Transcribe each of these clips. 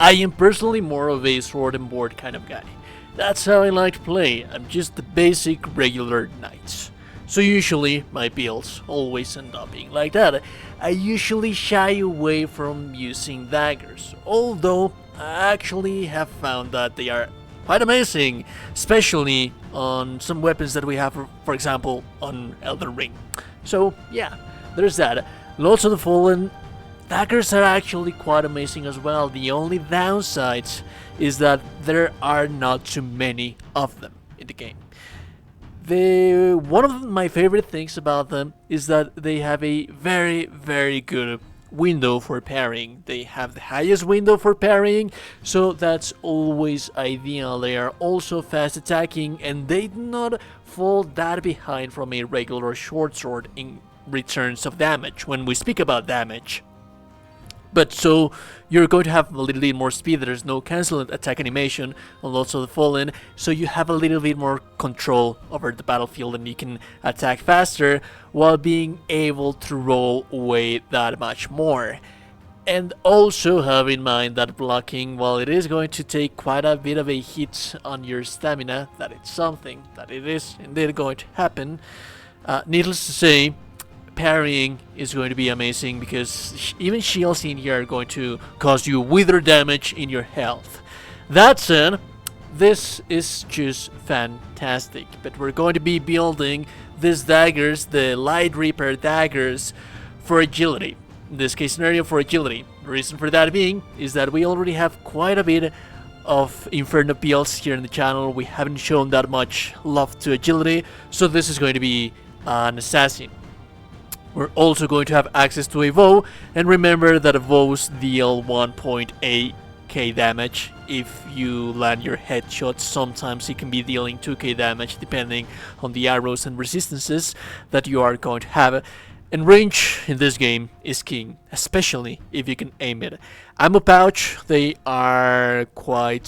I am personally more of a sword and board kind of guy. That's how I like to play. I'm just the basic regular knight. So usually my builds always end up being like that. I usually shy away from using daggers, although I actually have found that they are quite amazing, especially on some weapons that we have, for example, on Elden Ring. So yeah, there's that. Lords of the Fallen daggers are actually quite amazing as well. The only downside is there are not too many of them in the game. One of my favorite things about them is that they have a very good window for parrying. They have the highest window for parrying, so that's always ideal. They are also fast attacking, and they do not fall that behind from a regular short sword in returns of damage when we speak about damage. But so you're going to have a little bit more speed. There's no cancel attack animation on Lords of the Fallen, so you have a little bit more control over the battlefield and you can attack faster while being able to roll away that much more. And also have in mind that blocking, while it is going to take quite a bit of a hit on your stamina, that it's something that it is indeed going to happen. Needless to say, parrying is going to be amazing because even shields in here are going to cause you wither damage in your health. That said, this is just fantastic, but we're going to be building these daggers, the Light Reaper daggers, for agility. In this case scenario, for agility. The reason for that being is that we already have quite a bit of Inferno builds here in the channel. We haven't shown that much love to agility, so this is going to be an assassin. We're also going to have access to a bow, and remember that bows deal 1.8k damage if you land your headshots. Sometimes it can be dealing 2k damage depending on the arrows and resistances that you are going to have. And range in this game is king, especially if you can aim it. Ammo pouch, they are quite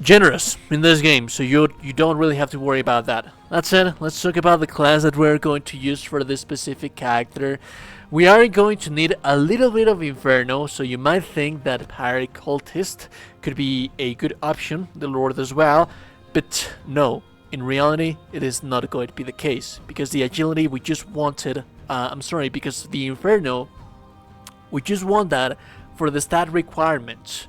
generous in this game, so you don't really have to worry about that. That said, let's talk about the class that we're going to use for this specific character. We are going to need a little bit of Inferno, so you might think that Pirate Cultist could be a good option, the Lord as well, but no, in reality it is not going to be the case, because the agility we just wanted, because the Inferno, we just want that for the stat requirements.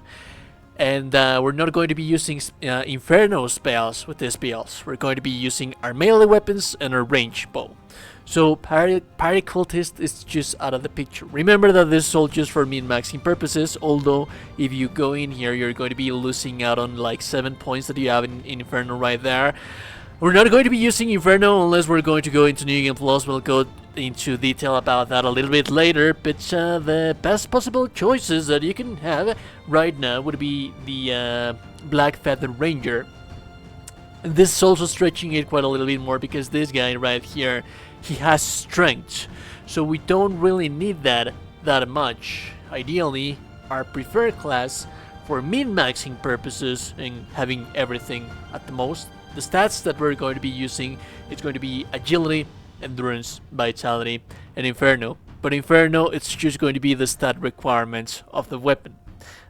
And we're not going to be using Inferno spells with these builds. We're going to be using our melee weapons and our range bow. So Pirate Cultist is just out of the picture. Remember that this is all just for min-maxing purposes, although if you go in here you're going to be losing out on like 7 points that you have in Inferno right there. We're not going to be using Inferno unless we're going to go into New Game Plus. We'll go into detail about that a little bit later, but the best possible choices that you can have right now would be the Black Feather Ranger. And this is also stretching it quite a little bit more because this guy right here, he has strength, so we don't really need that much. Ideally, our preferred class for min-maxing purposes and having everything at the most, the stats that we're going to be using, it's going to be agility, endurance, vitality, and Inferno. But Inferno, it's just going to be the stat requirements of the weapon.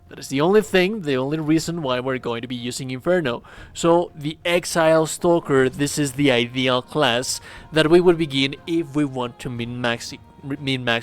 That is the only thing, the only reason why we're going to be using Inferno. So the Exile Stalker, this is the ideal class that we would begin if we want to min-max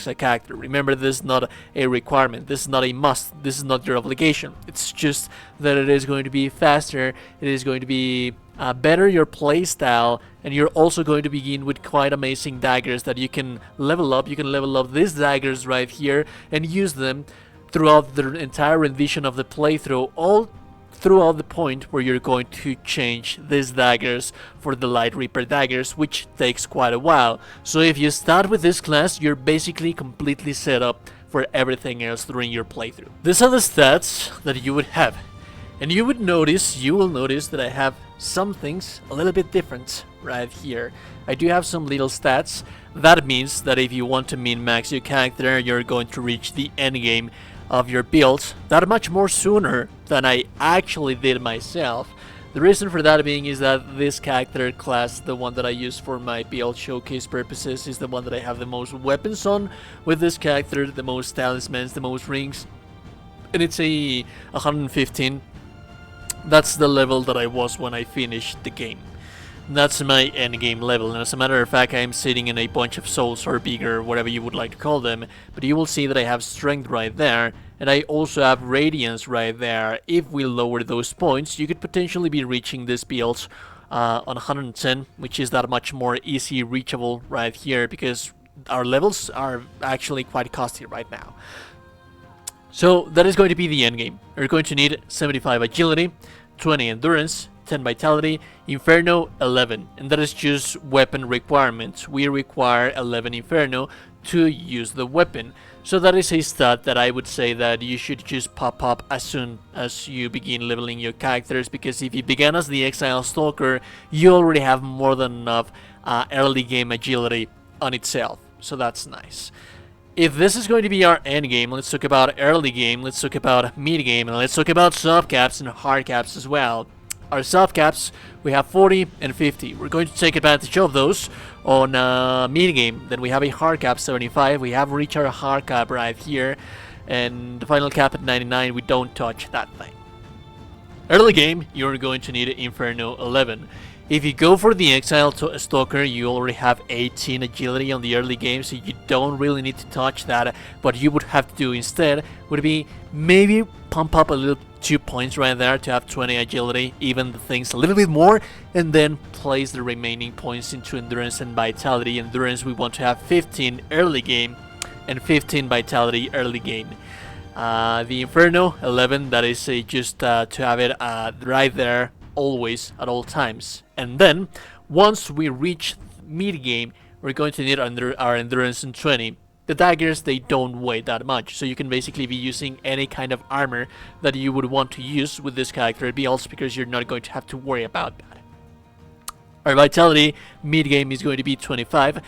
a character. Remember, this is not a requirement, this is not a must, this is not your obligation. It's just that it is going to be faster, it is going to be better your playstyle, and you're also going to begin with quite amazing daggers that you can level up. You can level up these daggers right here and use them throughout the entire rendition of the playthrough, all throughout the point where you're going to change these daggers for the Light Reaper daggers, which takes quite a while. So if you start with this class, you're basically completely set up for everything else during your playthrough. These are the stats that you would have, and you will notice that I have some things a little bit different right here. I do have some little stats. That means that if you want to min-max your character, you're going to reach the end game of your build that much more sooner than I actually did myself. The reason for that being is that this character class, the one that I use for my build showcase purposes, is the one that I have the most weapons on with this character, the most talismans, the most rings, and it's a 115. That's the level that I was when I finished the game. That's my end game level, and as a matter of fact, I am sitting in a bunch of souls or bigger, whatever you would like to call them, but you will see that I have strength right there, and I also have radiance right there. If we lower those points, you could potentially be reaching this build on 110, which is that much more easy reachable right here, because our levels are actually quite costly right now. So that is going to be the end game. We're going to need 75 agility, 20 endurance, 10 vitality, Inferno 11, and that is just weapon requirements. We require 11 Inferno to use the weapon. So that is a stat that I would say that you should just pop up as soon as you begin leveling your characters, because if you began as the Exile Stalker, you already have more than enough early game agility on itself. So that's nice. If this is going to be our end game, let's talk about early game, let's talk about mid game, and let's talk about soft caps and hard caps as well. Our soft caps, we have 40 and 50. We're going to take advantage of those on mid game. Then we have a hard cap 75. We have reached our hard cap right here, and the final cap at 99. We don't touch that thing. Early game, you're going to need Inferno 11. If you go for the Exile Stalker, you already have 18 agility on the early game, so you don't really need to touch that. What you would have to do instead would be maybe pump up a little 2 points right there to have 20 agility, even the things a little bit more, and then place the remaining points into endurance and vitality. Endurance, we want to have 15 early game and 15 vitality early game. The Inferno 11, that is just to have it right there always at all times. And then once we reach mid game, we're going to need our endurance in 20. The daggers, they don't weigh that much, so you can basically be using any kind of armor that you would want to use with this character build, because you're not going to have to worry about that. Our vitality mid game is going to be 25,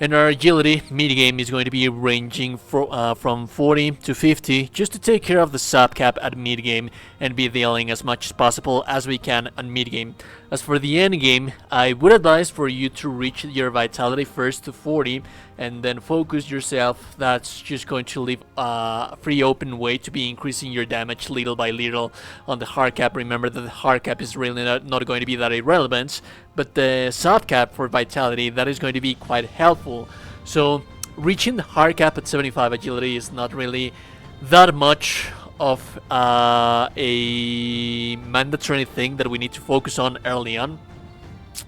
and our agility mid game is going to be ranging from 40 to 50, just to take care of the sub cap at mid game and be dealing as much as possible as we can on mid game. As for the end game, I would advise for you to reach your vitality first to 40 and then focus yourself. That's just going to leave a free open way to be increasing your damage little by little on the hard cap. Remember that the hard cap is really not going to be that irrelevant, but the soft cap for vitality, that is going to be quite helpful. So reaching the hard cap at 75 agility is not really that much of a mandatory thing that we need to focus on early on.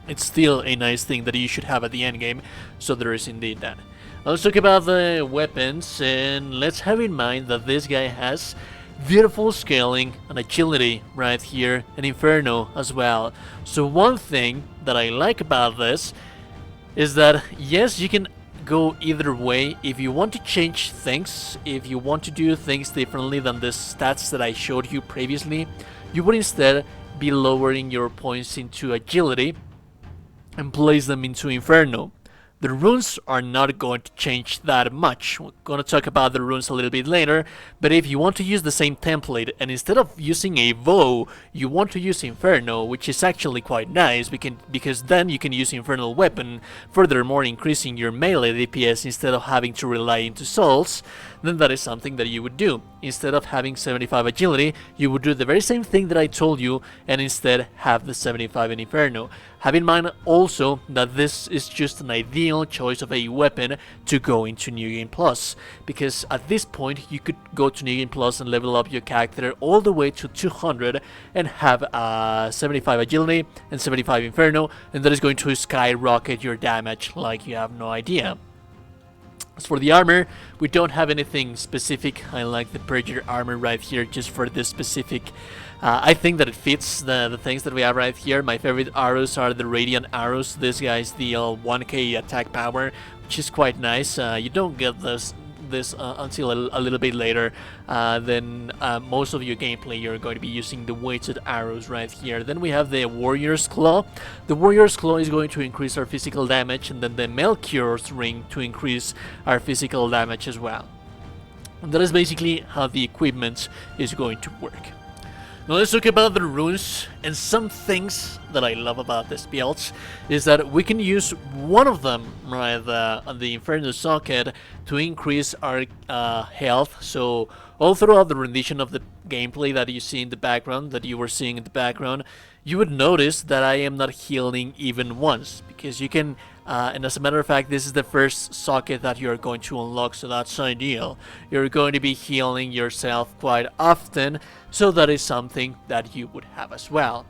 It's still a nice thing that you should have at the end game, so there is indeed that. Let's talk about the weapons, and let's have in mind that this guy has beautiful scaling and agility right here, and Inferno as well. So one thing that I like about this is that yes, you can go either way. If you want to change things, if you want to do things differently than the stats that I showed you previously, you would instead be lowering your points into agility and place them into Inferno. The runes are not going to change that much. We're going to talk about the runes a little bit later, but if you want to use the same template and instead of using a bow, you want to use Inferno, which is actually quite nice because then you can use Infernal Weapon, furthermore increasing your melee DPS instead of having to rely into souls, then that is something that you would do. Instead of having 75 agility, you would do the very same thing that I told you and instead have the 75 in Inferno. Have in mind also that this is just an ideal choice of a weapon to go into New Game Plus, because at this point you could go to New Game Plus and level up your character all the way to 200 and have 75 agility and 75 Inferno, and that is going to skyrocket your damage like you have no idea. As for the armor, we don't have anything specific. I like the Purger armor right here just for this specific. I think that it fits the things that we have right here. My favorite arrows are the Radiant arrows. This guy's deal 1k attack power, which is quite nice. You don't get this until a little bit later. Then most of your gameplay you're going to be using the weighted arrows right here. Then we have the Warrior's Claw. The Warrior's Claw is going to increase our physical damage, and then the Melchior's Ring to increase our physical damage as well. And that is basically how the equipment is going to work. Now let's talk about the runes, and some things that I love about this build is that we can use one of them, right, on the Inferno socket, to increase our health. So all throughout the rendition of the gameplay that you see in the background, that you were seeing in the background, you would notice that I am not healing even once, because you can, and as a matter of fact, this is the first socket that you're going to unlock, so that's ideal. You're going to be healing yourself quite often, so that is something that you would have as well.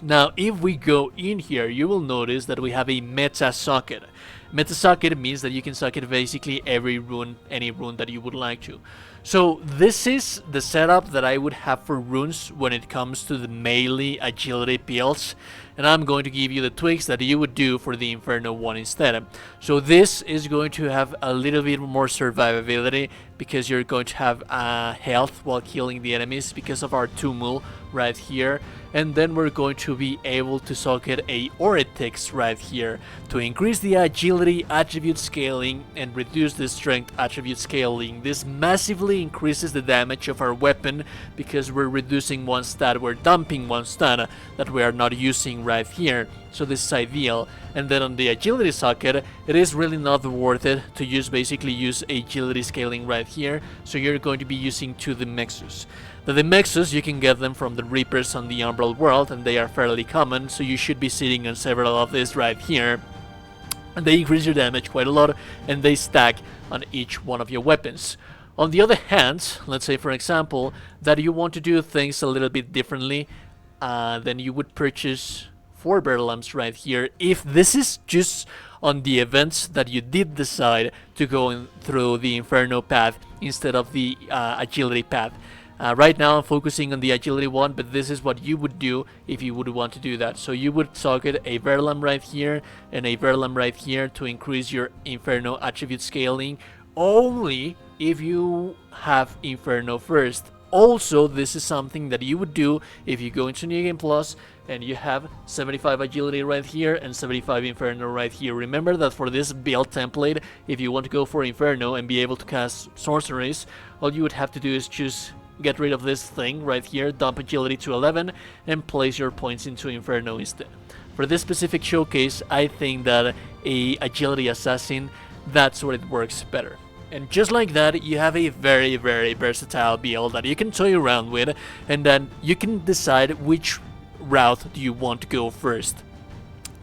Now, if we go in here, you will notice that we have a meta socket. Meta socket means that you can socket basically every rune, any rune that you would like to. So this is the setup that I would have for runes when it comes to the melee agility builds, and I'm going to give you the tweaks that you would do for the Inferno one instead. So this is going to have a little bit more survivability, because you're going to have health while killing the enemies because of our tumul right here, and then we're going to be able to socket a Oretix right here to increase the agility attribute scaling and reduce the strength attribute scaling. This massively increases the damage of our weapon because we're reducing one stat, we're dumping one stat that we are not using right here. So this is ideal. And then on the agility socket, it is really not worth it to basically use agility scaling right here. So you're going to be using two Demexus. The Demexus, you can get them from the Reapers on the Umbral world, and they are fairly common, so you should be sitting on several of these right here. And they increase your damage quite a lot, and they stack on each one of your weapons. On the other hand, let's say for example that you want to do things a little bit differently, then you would purchase 4 barrel lamps right here. If this is just on the events that you did decide to go through the Inferno path instead of the agility path. Right now I'm focusing on the agility one, but this is what you would do if you would want to do that. So you would socket a Verlam right here and a Verlam right here to increase your Inferno attribute scaling, only if you have Inferno first. Also, this is something that you would do if you go into New Game Plus and you have 75 agility right here and 75 Inferno right here. Remember that for this build template, if you want to go for Inferno and be able to cast sorceries, all you would have to do is get rid of this thing right here, dump agility to 11, and place your points into Inferno instead. For this specific showcase, I think that a agility assassin, that's where it works better. And just like that, you have a very, very versatile build that you can toy around with, and then you can decide which route do you want to go first.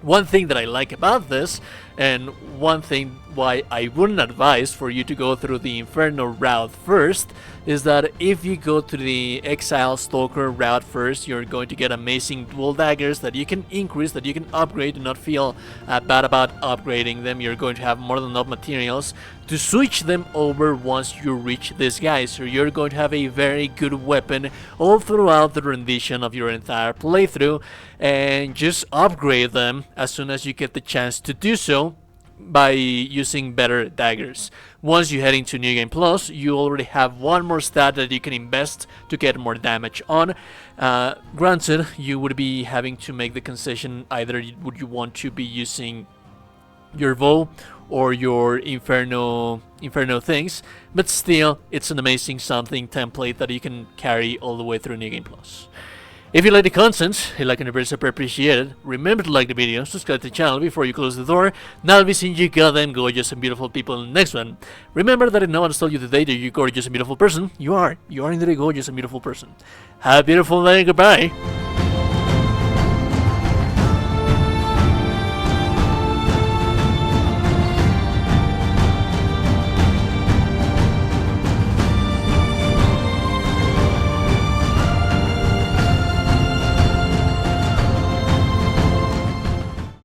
One thing that I like about this, and one thing why I wouldn't advise for you to go through the Inferno route first, is that if you go to the Exile Stalker route first, you're going to get amazing dual daggers that you can increase, that you can upgrade. Do not feel bad about upgrading them. You're going to have more than enough materials to switch them over once you reach this guy. So you're going to have a very good weapon all throughout the rendition of your entire playthrough, and just upgrade them as soon as you get the chance to do so by using better daggers. Once you head into New Game Plus, you already have one more stat that you can invest to get more damage on. Granted, you would be having to make the concession, either would you want to be using your bow or your Inferno things, but still, it's an amazing something template that you can carry all the way through New Game Plus. If you like the content, a like and a very super appreciated. Remember to like the video, subscribe to the channel before you close the door. Now I'll be seeing you goddamn gorgeous and beautiful people in the next one. Remember that if no one has told you today that you're a gorgeous and beautiful person, you are. You are indeed a gorgeous and beautiful person. Have a beautiful day and goodbye.